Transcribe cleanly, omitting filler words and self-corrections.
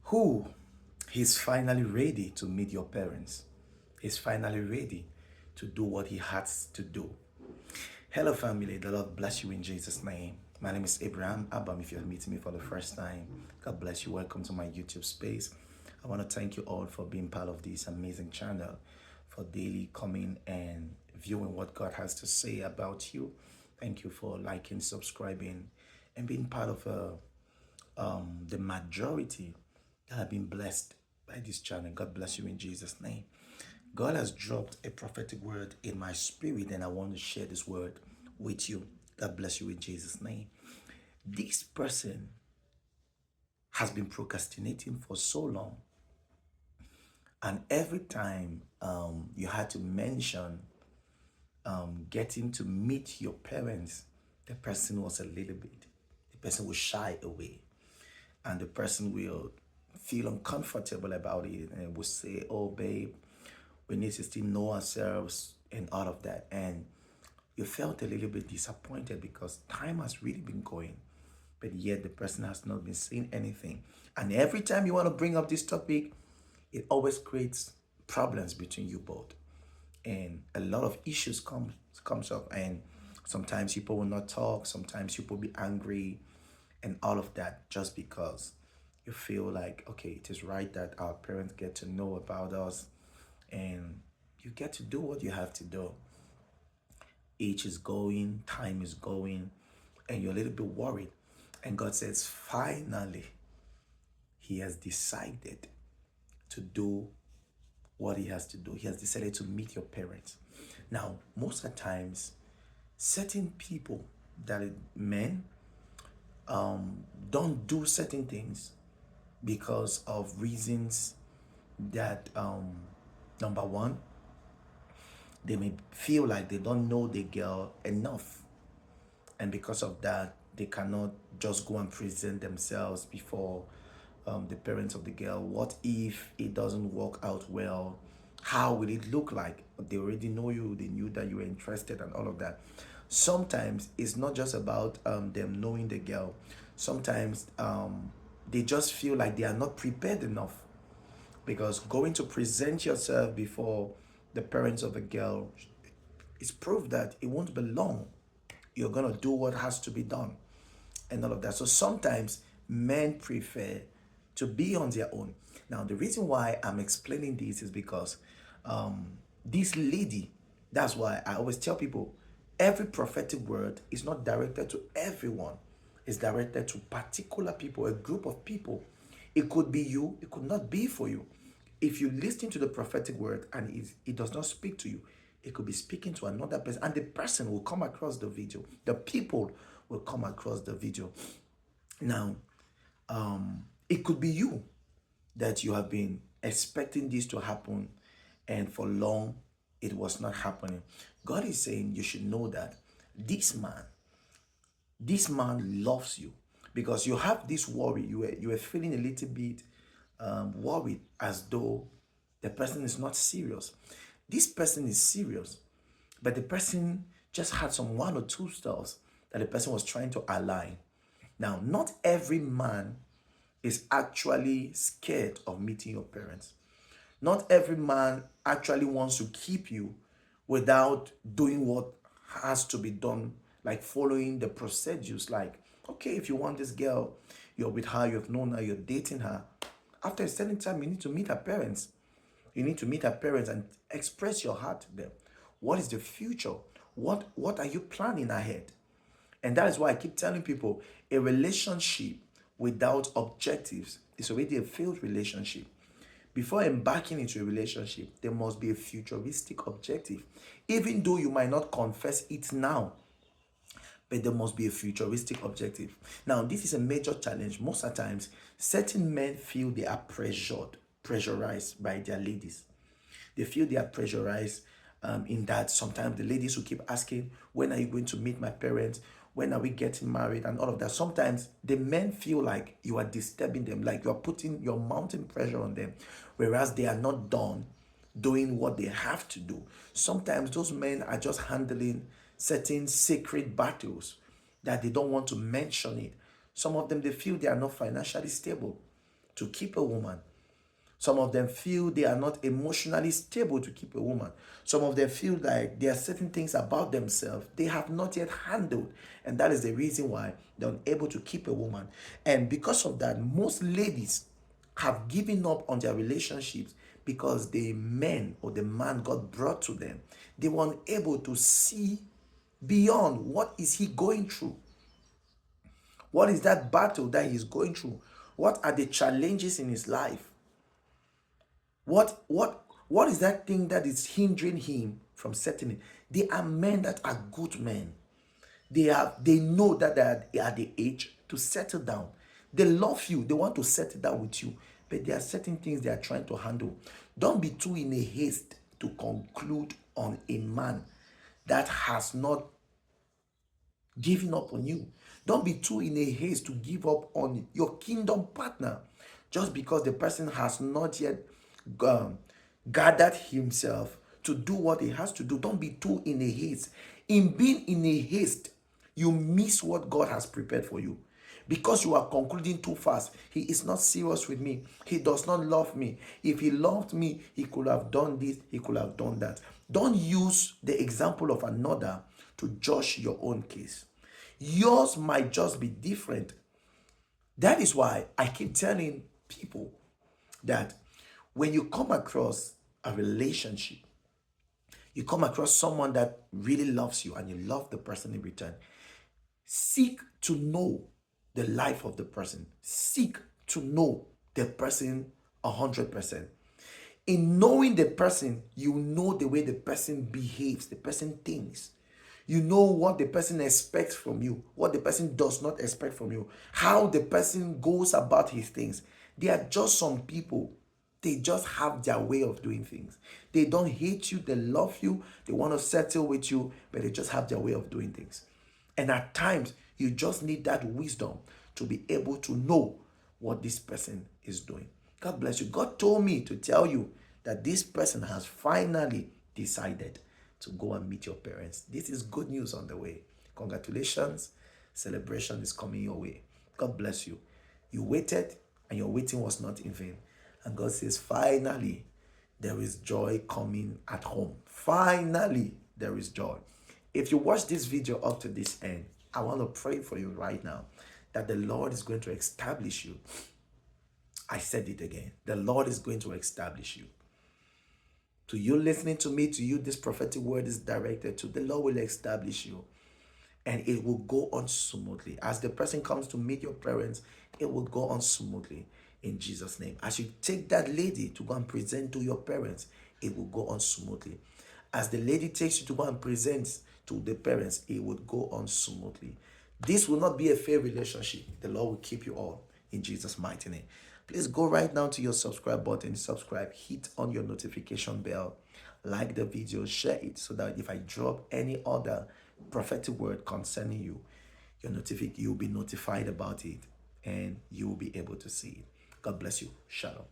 Who is finally ready to meet your parents? He's finally ready to do what he has to do. Hello, family. The Lord bless you in Jesus' name. My name is Abraham Abam. If you're meeting me for the first time, God bless you. Welcome to my YouTube space. I want to thank you all for being part of this amazing channel, for daily coming and viewing what God has to say about you. Thank you for liking, subscribing, and being part of the majority that have been blessed by this channel. God bless you in Jesus' name. God has dropped a prophetic word in my spirit, and I want to share this word with you. God bless you in Jesus' name. This person has been procrastinating for so long, and every time you had to mention getting to meet your parents, the person was the person will shy away, and the person will feel uncomfortable about it and will say, "Oh, babe, we need to still know ourselves," and all of that. And you felt a little bit disappointed because time has really been going, but yet the person has not been saying anything. And every time you want to bring up this topic, it always creates problems between you both. And a lot of issues comes up, and sometimes people will not talk, sometimes people will be angry and all of that, just because you feel like, okay, it is right that our parents get to know about us, and you get to do what you have to do. Age is going, time is going, and you're a little bit worried. And God says, finally, He has decided to do what He has to do. He has decided to meet your parents. Now, most of the times, certain people, that men, don't do certain things because of reasons that, number one, they may feel like they don't know the girl enough, and because of that they cannot just go and present themselves before the parents of the girl. What if it doesn't work out well? How will it look like? They already know you, they knew that you were interested and all of that. Sometimes it's not just about them knowing the girl. Sometimes they just feel like they are not prepared enough, because going to present yourself before the parents of the girl is proof that it won't be long. You're going to do what has to be done and all of that. So sometimes men prefer to be on their own. Now, the reason why I'm explaining this is because this lady, that's why I always tell people, every prophetic word is not directed to everyone. It's directed to particular people, a group of people. It could be you, it could not be for you. If you listen to the prophetic word and it does not speak to you, it could be speaking to another person, and the person will come across the video. The people will come across the video. Now, it could be you, that you have been expecting this to happen, and for long it was not happening. God is saying you should know that this man, this man loves you, because you have this worry. You were feeling a little bit worried, as though the person is not serious. This person is serious, but the person just had some one or two stuffs that the person was trying to align. Now, not every man is actually scared of meeting your parents. Not every man actually wants to keep you without doing what has to be done, like following the procedures. Like, okay, if you want this girl, you're with her, you've known her, you're dating her. After a certain time, you need to meet her parents. You need to meet her parents and express your heart to them. What is the future? What are you planning ahead? And that is why I keep telling people, a relationship without objectives is already a failed relationship. Before embarking into a relationship, there must be a futuristic objective. Even though you might not confess it now, but there must be a futuristic objective. Now, this is a major challenge. Most of the times, certain men feel they are pressurized by their ladies. They feel they are pressurized, in that sometimes the ladies will keep asking, when are you going to meet my parents? When are we getting married? And all of that. Sometimes the men feel like you are disturbing them, like you are putting your mounting pressure on them, whereas they are not done doing what they have to do. Sometimes those men are just handling certain sacred battles that they don't want to mention it. Some of them, they feel they are not financially stable. to keep a woman. Some of them feel they are not emotionally stable to keep a woman. Some of them feel like there are certain things about themselves they have not yet handled. And that is the reason why they're unable to keep a woman. And because of that, most ladies have given up on their relationships because the men or the man God brought to them, they were unable to see beyond what is he going through. What is that battle that he's going through? What are the challenges in his life? What is that thing that is hindering him from settling? They are men that are good men. They know that they are the age to settle down. They love you. They want to settle down with you. But there are certain things they are trying to handle. Don't be too in a haste to conclude on a man that has not given up on you. Don't be too in a haste to give up on your kingdom partner just because the person has not yet gathered himself to do what he has to do. Don't be too in a haste. In being in a haste, you miss what God has prepared for you. Because you are concluding too fast. He is not serious with me. He does not love me. If he loved me, he could have done this, he could have done that. Don't use the example of another to judge your own case. Yours might just be different. That is why I keep telling people that when you come across a relationship, you come across someone that really loves you and you love the person in return, seek to know the life of the person. Seek to know the person 100%. In knowing the person, you know the way the person behaves, the person thinks. You know what the person expects from you, what the person does not expect from you, how the person goes about his things. There are just some people, they just have their way of doing things. They don't hate you, they love you, they want to settle with you, but they just have their way of doing things. And at times, you just need that wisdom to be able to know what this person is doing. God bless you. God told me to tell you that this person has finally decided to go and meet your parents. This is good news on the way. Congratulations. Celebration is coming your way. God bless you. You waited and your waiting was not in vain. And God says, finally, there is joy coming at home. Finally, there is joy. If you watch this video up to this end, I want to pray for you right now that the Lord is going to establish you. I said it again. The Lord is going to establish you. To you listening to me, to you this prophetic word is directed to. The Lord will establish you. And it will go on smoothly. As the person comes to meet your parents, it will go on smoothly in Jesus' name. As you take that lady to go and present to your parents, it will go on smoothly. As the lady takes you to go and present to the parents, it would go on smoothly. This will not be a fair relationship. The Lord will keep you all in Jesus' mighty name. Please go right now to your subscribe button, subscribe, hit on your notification bell, like the video, share it so that if I drop any other prophetic word concerning you, you'll be notified about it and you will be able to see it. God bless you. Shalom.